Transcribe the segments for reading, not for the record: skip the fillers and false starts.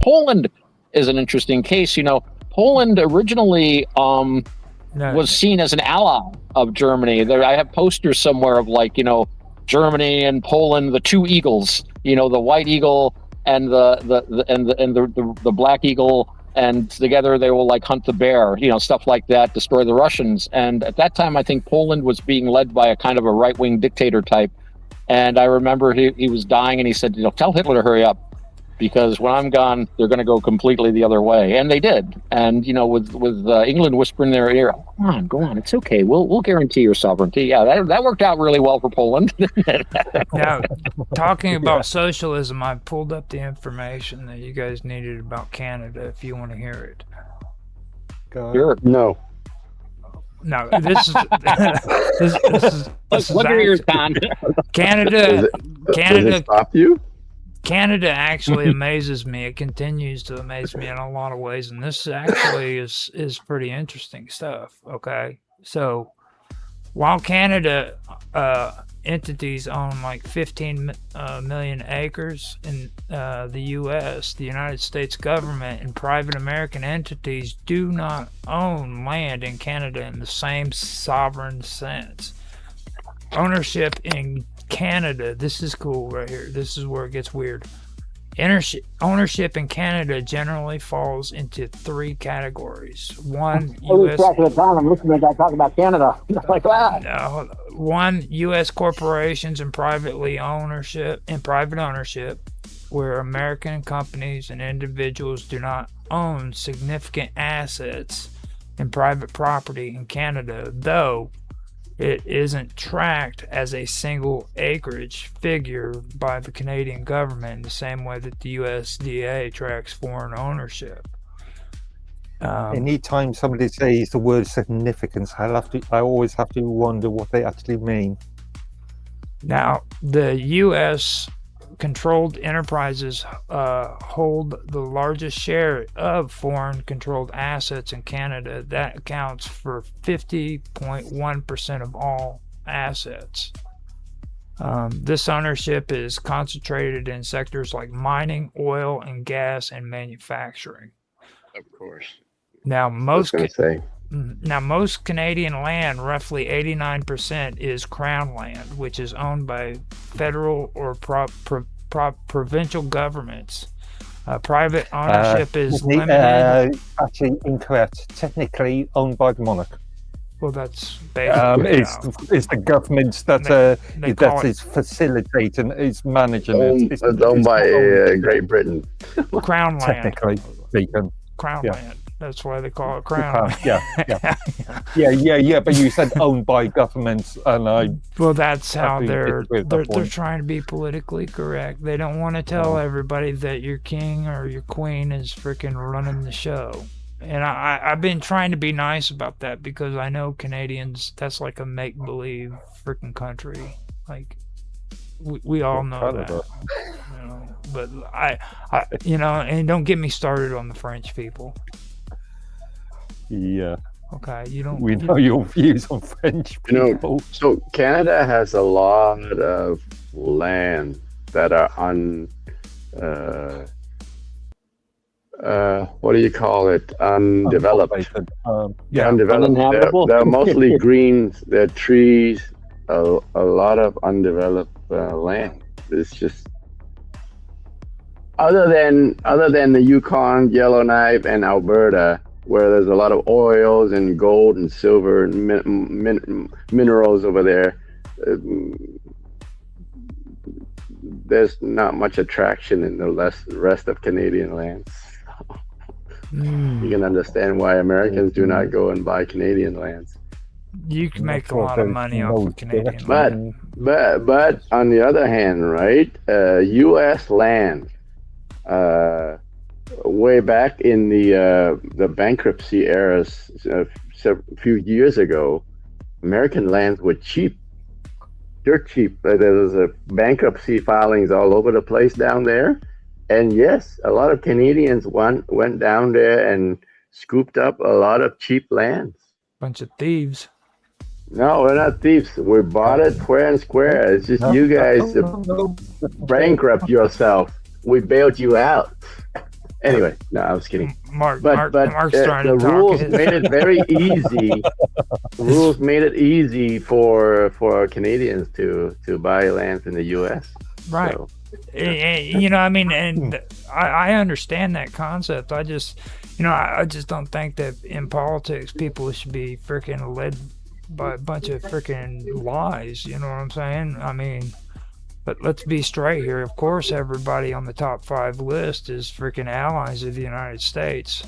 Poland is an interesting case. Poland originally was seen as an ally of Germany. I have posters somewhere of Germany and Poland, the two eagles, the white eagle and the black eagle, and together they will hunt the bear, stuff like that, destroy the Russians. And at that time, I think Poland was being led by a kind of a right-wing dictator type. And I remember he was dying, and he said, tell Hitler to hurry up, because when I'm gone, they're going to go completely the other way. And they did. And, with England whispering in their ear, go on, it's okay. We'll guarantee your sovereignty. Yeah, that worked out really well for Poland. Now, talking about socialism, I pulled up the information that you guys needed about Canada, if you want to hear it. Sure. No. No, this is Look at yours, Don. Canada. Does it stop you? Canada actually amazes me. It continues to amaze me in a lot of ways, and this actually is pretty interesting stuff. Okay, so while Canada entities own 15 million acres in the U.S., the United States government and private American entities do not own land in Canada in the same sovereign sense. Ownership in Canada, this is cool right here. This is where it gets weird. Ownership in Canada generally falls into three categories. One, U.S. I'm listening to that talk about Canada. Like that. No, one, U.S. corporations and private ownership, where American companies and individuals do not own significant assets and private property in Canada, though it isn't tracked as a single acreage figure by the Canadian government in the same way that the USDA tracks foreign ownership. Anytime somebody says the word significance, I always have to wonder what they actually mean. Now, the U.S. controlled enterprises hold the largest share of foreign-controlled assets in Canada. That accounts for 50.1% of all assets. This ownership is concentrated in sectors like mining, oil and gas, and manufacturing. Of course. Now, most Canadian land, roughly 89%, is Crown land, which is owned by federal or provincial governments. Private ownership is limited. Actually, incorrect. Technically owned by the monarch. Well, that's basically it's the government that is facilitating, is managing it. It's owned by Great Britain. Crown land. Technically speaking. Crown land. That's why they call it Crown. Yeah. But you said owned by governments, and Well, that's how they're trying to be politically correct. They don't want to tell everybody that your king or your queen is freaking running the show. And I've been trying to be nice about that, because I know Canadians, that's like a make-believe freaking country. Like, we all know that. But I and don't get me started on the French people. Yeah. Okay, We know your views on French people. So Canada has a lot of land that are what do you call it? Undeveloped. Undeveloped. Uninhabitable. They're mostly green. They're trees. A lot of undeveloped land. It's just other than the Yukon, Yellowknife, and Alberta, where there's a lot of oils and gold and silver and minerals over there. There's not much attraction in the rest of Canadian lands. You can understand why Americans do not go and buy Canadian lands. You can make a lot of money off of Canadian land. But on the other hand, right, U.S. land, way back in the bankruptcy eras a few years ago, American lands were cheap. They're cheap. There was bankruptcy filings all over the place down there. And yes, a lot of Canadians went down there and scooped up a lot of cheap lands. Bunch of thieves. No, we're not thieves. We bought it fair and square. It's just you guys bankrupt yourself. We bailed you out. Anyway, no, I was kidding. Mark's trying the to talk. rules made it very easy. Rules made it easy for Canadians to buy lands in the U.S. Right. So, you know, I mean, and I understand that concept. I just, you know, I just don't think that in politics people should be freaking led by a bunch of freaking lies. You know what I'm saying? I mean, but let's be straight here. Of course, everybody on the top 5 list is freaking allies of the United States.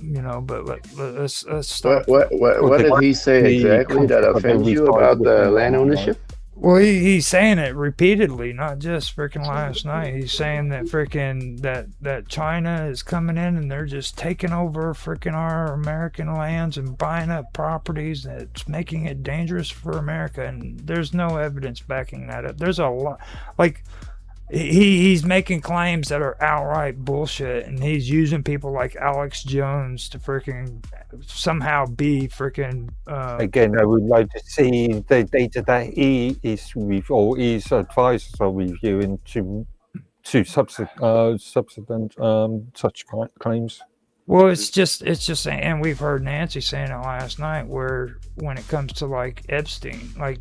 You know, but let's stop. What did he say exactly that offends you about the land ownership? Well, he's saying it repeatedly, not just freaking last night. He's saying that freaking that China is coming in and they're just taking over freaking our American lands and buying up properties. That's making it dangerous for America, and there's no evidence backing that up. There's a lot, like he's making claims that are outright bullshit, and he's using people like Alex Jones to freaking somehow be freaking. Again, I would like to see the data that he is with, or his advisors are reviewing to subsequent such claims. Well, it's just saying, and we've heard Nancy saying it last night, where when it comes to like Epstein, like.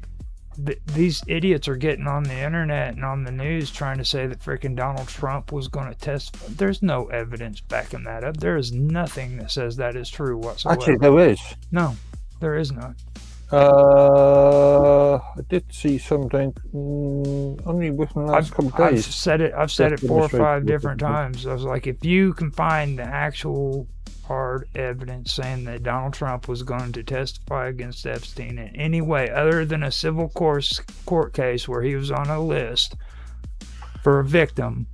These idiots are getting on the internet and on the news trying to say that freaking Donald Trump was going to testify. There's no evidence backing that up. There is nothing that says that is true whatsoever. Actually, there is. No, there is not. I did see something only within the last couple of days. I've said it 4 or 5 different times. I was like, if you can find the actual hard evidence saying that Donald Trump was going to testify against Epstein in any way other than a civil court case where he was on a list for a victim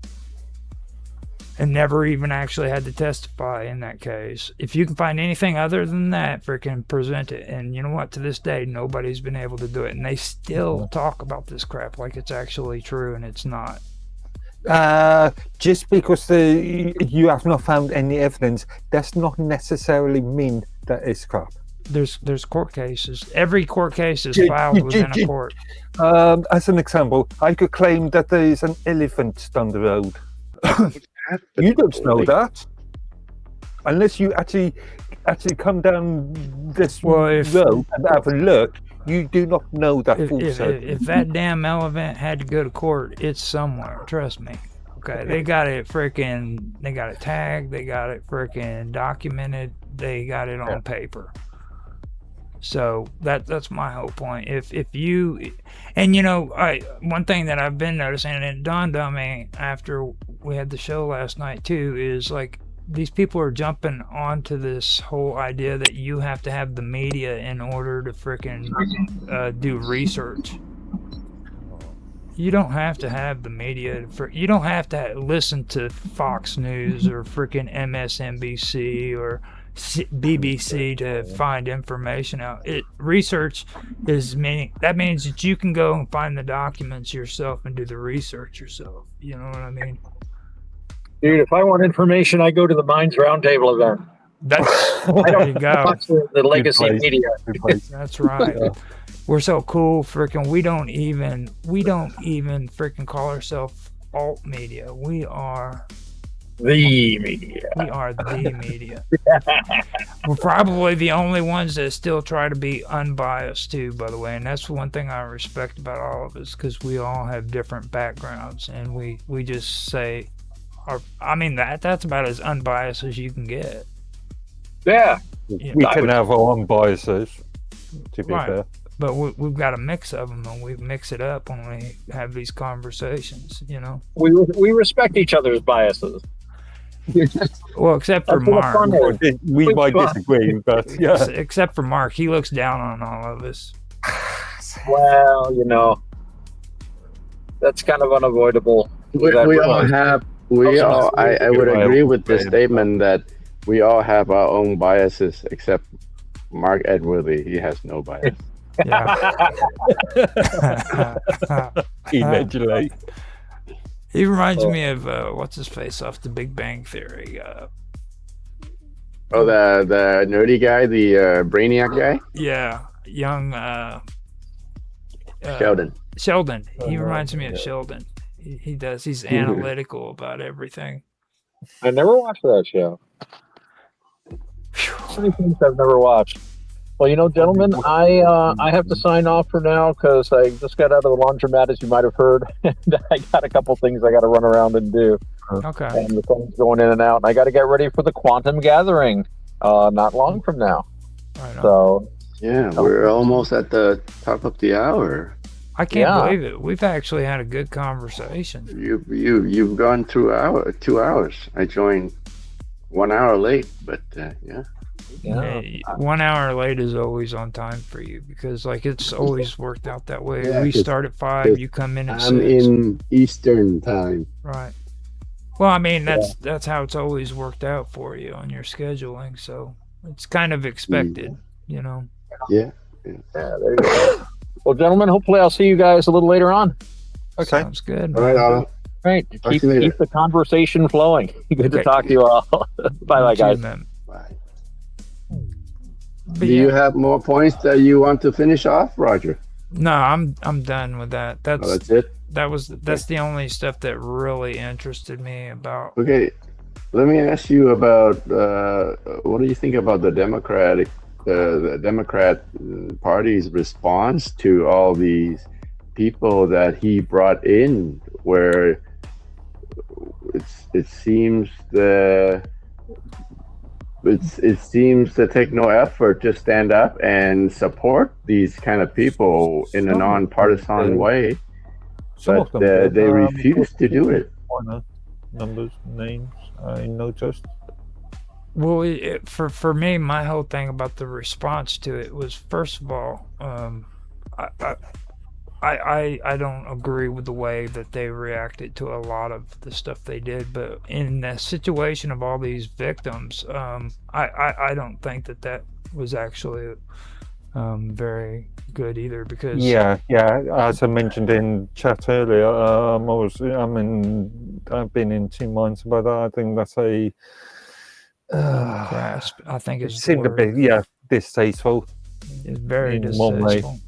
and never even actually had to testify in that case. If you can find anything other than that, freaking present it. And you know what? To this day, nobody's been able to do it. And they still talk about this crap like it's actually true, and it's not. Just because you have not found any evidence does not necessarily mean that it's crap. There's court cases. Every court case is filed within a court. As an example, I could claim that there is an elephant down the road. You don't know that unless you actually come down this road and have a look. You do not know that if that damn elephant had to go to court, it's somewhere. Trust me. Okay, they got it tagged, they got it freaking documented, they got it on paper. So that's my whole point. If you, and you know, one thing that I've been noticing, and it dawned on me after we had the show last night too, is like these people are jumping onto this whole idea that you have to have the media in order to freaking do research. You don't have to have the media. You don't have to listen to Fox News or freaking MSNBC or BBC to find information out. Research that means that you can go and find the documents yourself and do the research yourself. You know what I mean? Dude, if I want information, I go to the Minds Roundtable event. There you go. Watch the legacy media. That's right. Yeah. We're so cool, freaking. We don't even freaking call ourselves alt media. We are the media. We are the media. We're probably the only ones that still try to be unbiased too, by the way. And that's one thing I respect about all of us, because we all have different backgrounds, and we just say. That's about as unbiased as you can get. Yeah. We can have our own biases, to be fair. But we've got a mix of them, and we mix it up when we have these conversations, you know? We respect each other's biases. Well, except for Mark. We might disagree, but yeah. Except for Mark. He looks down on all of us. Well, you know, that's kind of unavoidable. I would agree with the statement that we all have our own biases, except Mark Edworthy. He has no bias. Yeah. Eventually. He reminds me of what's his face off The Big Bang Theory. The nerdy guy, the brainiac guy. Yeah, young Sheldon. Sheldon. He reminds me of Sheldon. He does. He's analytical about everything. I never watched that show. So many things I've never watched. Well, gentlemen, I have to sign off for now because I just got out of the laundromat, as you might have heard, and I got a couple things I got to run around and do. Okay. And the phone's going in and out, and I got to get ready for the quantum gathering not long from now. Right on. So Yeah, we're almost at the top of the hour. I can't believe it. We've actually had a good conversation. You've gone through 2 hours. I joined 1 hour late, but yeah. Yeah, 1 hour late is always on time for you because it's always worked out that way. Yeah, we start at 5, you come in at 6. I'm in Eastern time. Right. Well, I mean that's how it's always worked out for you on your scheduling, so it's kind of expected, Yeah. Yeah, there you go. Well, gentlemen, hopefully I'll see you guys a little later on. Okay. Sounds good. All right, Alan. Right. Talk to you later. Keep the conversation flowing. Good to Okay. talk to you all. Bye, guys. Man. Bye. But Do you have more points that you want to finish off, Roger? No, I'm done with that. That's it. That's the only stuff that really interested me about. Okay, let me ask you about what do you think about the Democrat Party's response to all these people that he brought in, where it seems to take no effort to stand up and support these kind of people in a nonpartisan way, but they refuse to do it. Numbers, names, I noticed. Well, for me, my whole thing about the response to it was, first of all, I don't agree with the way that they reacted to a lot of the stuff they did, but in the situation of all these victims, I don't think that was actually very good either, because Yeah, as I mentioned in chat earlier, I've been in 2 minds about that. I think that's a grasp, I think it is the seemed a word. bit It's distasteful. very in one way. distasteful.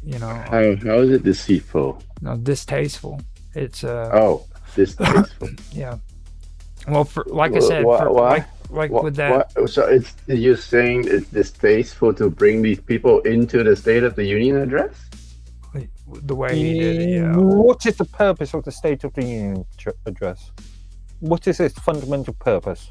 Yeah. How is it deceitful? No, distasteful. It's Distasteful. yeah. Well, like I said, why? With that. So you're saying it's distasteful to bring these people into the State of the Union address? The way he did it, yeah. What is the purpose of the State of the Union address? What is its fundamental purpose?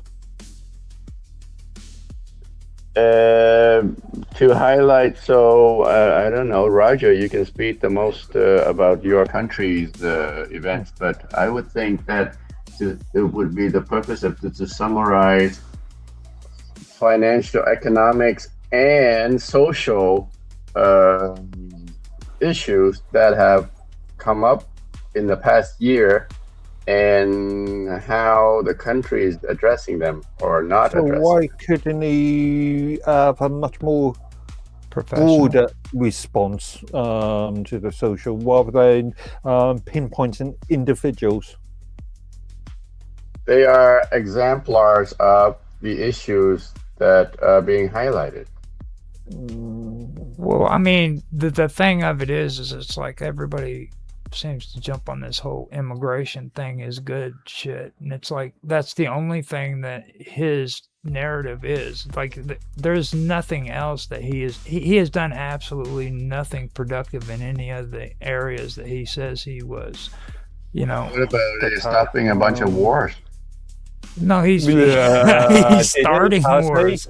To highlight, I don't know, Roger, you can speak the most about your country's events, but I would think that it would be the purpose of to summarize financial, economics, and social issues that have come up in the past year, and how the country is addressing them or not addressing. Why couldn't he have a much more Professional. broader response to the social, rather than pinpointing individuals? They are exemplars of the issues that are being highlighted. Well, I mean, the thing of it is it's like everybody seems to jump on this whole immigration thing is good shit, and it's like that's the only thing that his narrative is. Like there's nothing else that he has done absolutely nothing productive in any of the areas that he says he was. What about stopping a bunch of wars? No, he's starting wars.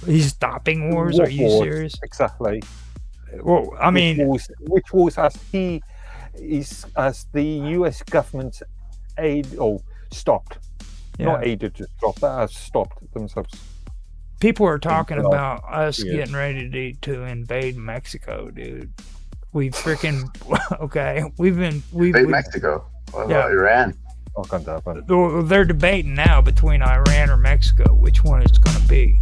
He's stopping wars. Are you serious? Exactly. Well, I mean, which wars has the U.S. government stopped? Yeah. Not aided to stop, but has stopped themselves. People are talking about us getting ready to invade Mexico, dude. We freaking we've Mexico. What about Iran? They're debating now between Iran or Mexico which one it's going to be.